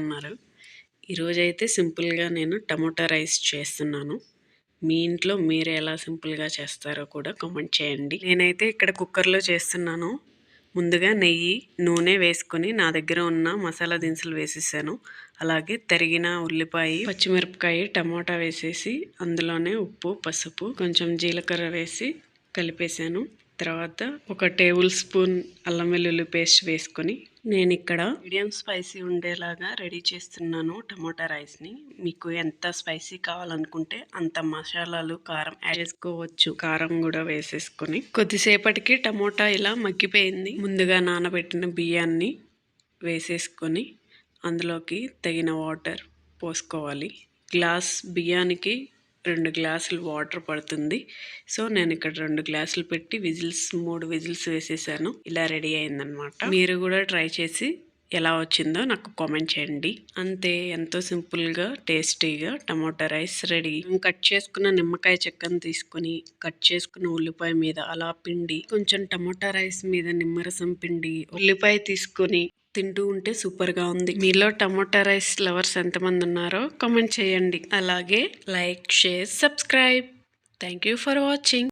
ఉన్నారు. ఈరోజైతే సింపుల్గా నేను టమోటా రైస్ చేస్తున్నాను. మీ ఇంట్లో మీరు ఎలా సింపుల్గా చేస్తారో కూడా కామెంట్ చేయండి. నేనైతే ఇక్కడ కుక్కర్లో చేస్తున్నాను. ముందుగా నెయ్యి నూనె వేసుకొని నా దగ్గర ఉన్న మసాలా దినుసులు వేసేసాను. అలాగే తరిగిన ఉల్లిపాయ పచ్చిమిరపకాయ టమోటా వేసేసి అందులోనే ఉప్పు పసుపు కొంచెం జీలకర్ర వేసి కలిపేసాను. తర్వాత ఒక టేబుల్ స్పూన్ అల్లం వెల్లుల్లి పేస్ట్ వేసుకొని నేను ఇక్కడ మీడియం స్పైసీ ఉండేలాగా రెడీ చేస్తున్నాను టమోటా రైస్ని. మీకు ఎంత స్పైసీ కావాలనుకుంటే అంత మసాలాలు కారం యాడ్ చేసుకోవచ్చు. కారం కూడా వేసేసుకొని కొద్దిసేపటికి టమోటా ఇలా మగ్గిపోయింది. ముందుగా నానబెట్టిన బియ్యాన్ని వేసేసుకొని అందులోకి తగిన వాటర్ పోసుకోవాలి. గ్లాస్ బియ్యానికి 2 గ్లాసులు వాటర్ పడుతుంది. సో నేను ఇక్కడ 2 గ్లాసులు పెట్టి 3 విజిల్స్ వేసేసాను. ఇలా రెడీ అయిందనమాట. మీరు కూడా ట్రై చేసి ఎలా వచ్చిందో నాకు కామెంట్ చేయండి. అంతే, ఎంతో సింపుల్గా టేస్టీగా టమోటా రైస్ రెడీ. కట్ చేసుకున్న నిమ్మకాయ చెక్కను తీసుకొని కట్ చేసుకున్న ఉల్లిపాయ మీద అలా పిండి కొంచెం టమోటా రైస్ మీద నిమ్మరసం పిండి ఉల్లిపాయ తీసుకొని తింటూ ఉంటే సూపర్గా ఉంది. మీలో టమోటా రైస్ లవర్స్ ఎంతమంది ఉన్నారో కామెంట్ చేయండి. అలాగే like share subscribe. Thank you for watching.